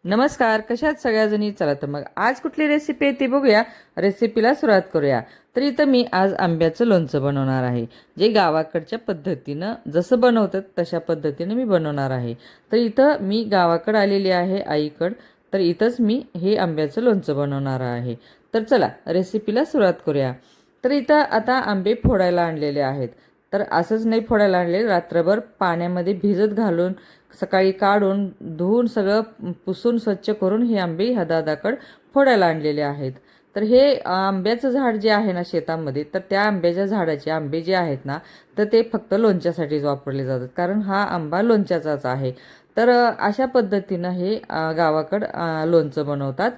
नमस्कार, कशात सगळ्याजणी. चला तर मग आज कुठली रेसिपी आहे ती बघूया. रेसिपीला सुरुवात करूया. तर इथं मी आज आंब्याचं लोणचं बनवणार आहे, जे गावाकडच्या पद्धतीनं जसं बनवतात तशा पद्धतीनं मी बनवणार आहे. तर इथं मी गावाकडं आलेली आहे आईकडं. तर इथंच मी हे आंब्याचं लोणचं बनवणार आहे. तर चला रेसिपीला सुरुवात करूया. तर इथं आता आंबे फोडायला आणलेले आहेत. तर असंच नाही फोडायला आणले, रात्रभर पाण्यामध्ये भिजत घालून सकाळी काढून धुवून सगळं पुसून स्वच्छ करून हे आंबे ह्या दादाकडं फोडायला आणलेले आहेत. तर हे आंब्याचं झाड जे आहे ना शेतामध्ये, तर त्या आंब्याच्या झाडाचे आंबे जे आहेत ना, तर ते फक्त लोणच्यासाठीच वापरले जातात, कारण हा आंबा लोणच्याचाच आहे. तर अशा पद्धतीनं हे गावाकडं लोणचं बनवतात.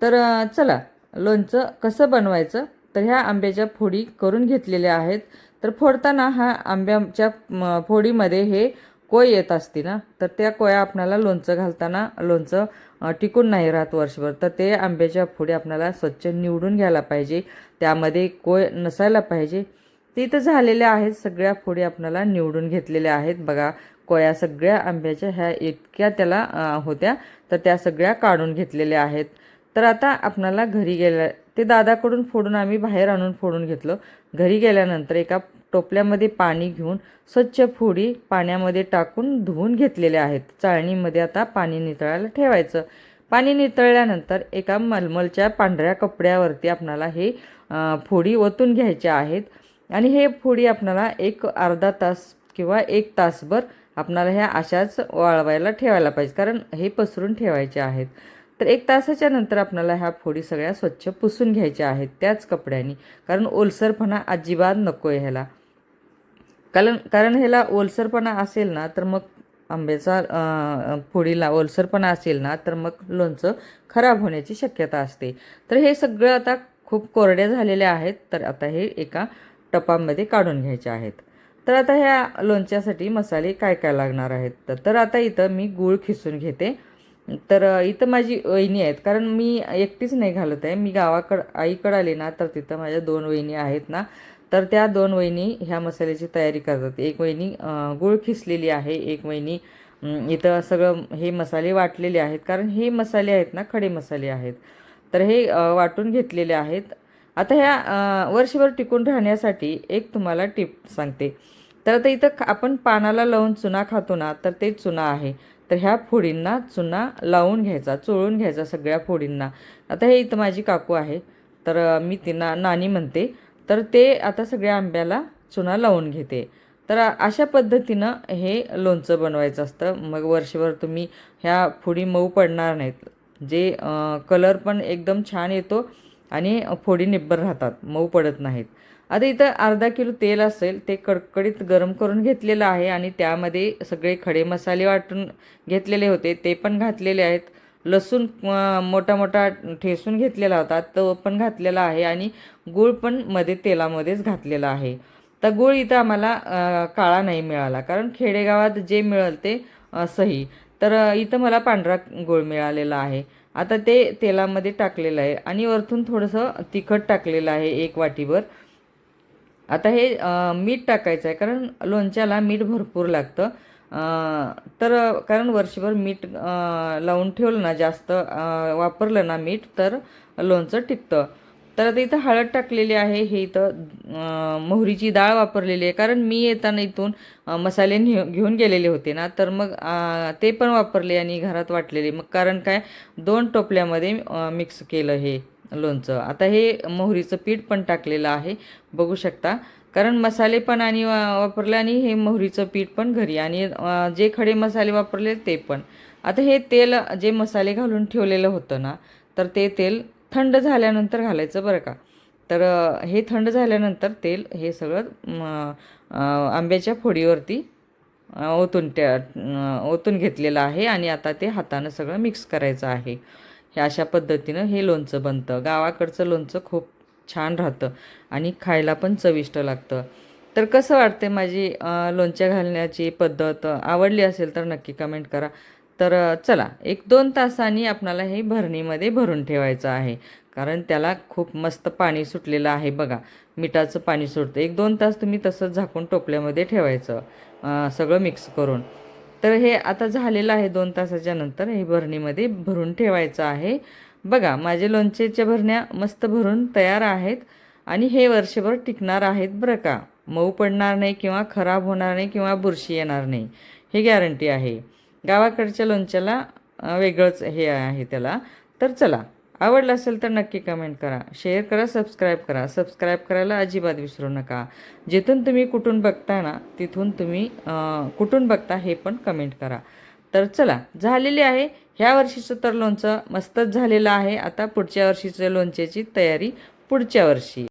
तर चला लोणचं कसं बनवायचं. तर ह्या आंब्याच्या फोडी करून घेतलेल्या आहेत. तर फोडताना हा आंब्याच्या फोडीमध्ये हे कोय येत असते ना, तर त्या कोया आपल्याला लोणचं घालताना लोणचं टिकून नाही राहत वर्षभर. तर ते आंब्याच्या फोडी आपल्याला स्वच्छ निवडून घ्यायला पाहिजे, त्यामध्ये कोय नसायला पाहिजे. ते इथं झालेल्या आहेत, सगळ्या फोडी आपल्याला निवडून घेतलेल्या आहेत. बघा, कोया सगळ्या आंब्याच्या ह्या इतक्या त्याला होत्या, तर त्या सगळ्या काढून घेतलेल्या आहेत. तर आता आपल्याला घरी गेल्या ते दादाकडून फोडून आम्ही बाहेर आणून फोडून घेतलं. घरी गेल्यानंतर एका टोपल्यामध्ये पाणी घेऊन स्वच्छ फोडी पाण्यामध्ये टाकून धुवून घेतलेल्या आहेत. चाळणीमध्ये आता पाणी नितळायला ठेवायचं. पाणी नितळल्यानंतर एका मलमलच्या पांढऱ्या कपड्यावरती आपणाला हे फोडी ओतून घ्यायच्या आहेत. आणि हे फोडी आपणाला एक अर्धा तास किंवा एक तासभर आपणाला ह्या अशाच वाळवायला ठेवायला पाहिजे, कारण हे पसरून ठेवायचे आहेत. तर एक तासाच्या नंतर आपल्याला ह्या फोडी सगळ्या स्वच्छ पुसून घ्यायच्या आहेत त्याच कपड्यांनी, कारण ओलसरपणा अजिबात नको आहे ह्याला. कारण ह्याला ओलसरपणा असेल ना, तर मग आंब्याचा फोडीला ओलसरपणा असेल ना, तर मग लोणचं खराब होण्याची शक्यता असते. तर हे सगळं आता खूप कोरड्या झालेल्या आहेत. तर आता हे एका टपामध्ये काढून घ्यायचे आहेत. तर आता ह्या लोणच्यासाठी मसाले काय काय लागणार आहेत. तर आता इथं मी गूळ खिसून घेते. तर इथं माझी वहिनी आहेत, कारण मी एकटीच नाही घालत आहे. मी गावाकडं आईकडं आले ना, तर तिथं माझ्या 2 वहिनी आहेत ना, तर त्या 2 वहिनी ह्या मसाल्याची तयारी करतात. एक वहिनी गूळ खिसलेली आहे, एक वहिनी इथं सगळं हे मसाले वाटलेले आहेत, कारण हे मसाले आहेत ना खडे मसाले आहेत. तर हे वाटून घेतलेले आहेत. आता ह्या वर्षभर टिकून राहण्यासाठी एक तुम्हाला टिप सांगते. तर आता इथं आपण पानाला लावून चुना खातो ना, तर ते चुना आहे. तर ह्या फोडींना चुना लावून घ्यायचा, चोळून घ्यायचा सगळ्या फोडींना. आता हे इथं माझी काकू आहे, तर मी तिना नानी म्हणते. तर ते आता सगळ्या आंब्याला चुना लावून घेते. तर अशा पद्धतीनं हे लोणचं बनवायचं असतं. मग वर्षभर तुम्ही ह्या फोडी मऊ पडणार नाहीत. जे कलर पण एकदम छान येतो आणि फोडी निब्बर राहतात, मऊ पडत नाहीत. आता इथं अर्धा किलो तेल असेल, ते कडकडीत गरम करून घेतलेलं आहे आणि त्यामध्ये सगळे खडे मसाले वाटून घेतलेले होते, ते पण घातलेले आहेत. लसूण मोठा मोठा ठेसून घेतलेला होता, तो पण घातलेला आहे. आणि गूळ पण मध्ये तेलामध्येच घातलेला आहे. तर गूळ इथं आम्हाला काळा नाही मिळाला, कारण खेडेगावात जे मिळेल ते सही. तर इथं मला पांढरा गूळ मिळालेला आहे. आता ते तेलामध्ये टाकलेलं आहे आणि वरतून थोडंसं तिखट टाकलेलं आहे 1 वाटीभर. आता हे मीठ टाकायचं आहे, कारण लोणच्याला मीठ भरपूर लागतं. तर कारण वर्षभर मीठ लावून ठेवलं ना, जास्त वापरलं ना मीठ, तर लोणचं टिकतं. तर आता इथं हळद टाकलेली आहे. हे इथं मोहरीची डाळ वापरलेली आहे, कारण मी येताना इथून मसाले घेऊन गेलेले होते ना, तर मग ते पण वापरले आणि घरात वाटलेले. मग कारण काय, 2 टोपल्यामध्ये मिक्स केलं हे लोणचं. आता हे मोहरीचं पीठ पण टाकलेलं आहे, बघू शकता. कारण मसाले पण आणि वापरले आणि हे मोहरीचं पीठ पण घरी, आणि जे खडे मसाले वापरले ते पण. आता हे तेल जे मसाले घालून ठेवलेलं होतं ना, तर ते तेल थंड झाल्यानंतर घालायचं बरं का. तर हे थंड झाल्यानंतर तेल हे सगळं आंब्याच्या फोडीवरती ओतून घेतलेलं आहे. आणि आता ते हातानं सगळं मिक्स करायचं आहे. हे अशा पद्धतीनं हे लोणचं बनतं. गावाकडचं लोणचं खूप छान राहतं आणि खायला पण चविष्ट लागतं. तर कसं वाटते माझी लोणच्या घालण्याची पद्धत. आवडली असेल तर नक्की कमेंट करा. तर चला 1-2 तासांनी आपणाला हे भरणीमध्ये भरून ठेवायचं आहे, कारण त्याला खूप मस्त पाणी सुटलेलं आहे बघा. मिठाचं पाणी सुटतं. 1-2 तास तुम्ही तसंच झाकून टोपल्यामध्ये ठेवायचं, सगळं मिक्स करून. तर हे आता झालेलं आहे 2 तासाच्या नंतर. हे भरणीमध्ये भरून ठेवायचं आहे. बघा माझे लोणचेच्या भरण्या मस्त भरून तयार आहेत आणि हे वर्षभर टिकणार आहेत बरं का. मऊ पडणार नाही किंवा खराब होणार नाही किंवा बुरशी येणार नाही, हे गॅरंटी आहे. गावाकडच्या लोणच्याला वेगळंच हे आहे त्याला. तर चला, आवडलं असेल तर नक्की कमेंट करा, शेअर करा, सबस्क्राईब करा. सबस्क्राईब करायला अजिबात विसरू नका. जिथून तुम्ही कुठून बघता ना तिथून तुम्ही कुठून बघता हे पण कमेंट करा. तर चला, झालेली आहे ह्या वर्षीचं तर लोणचं मस्तच झालेलं आहे. आता पुढच्या वर्षीचं लोणच्याची तयारी पुढच्या वर्षी.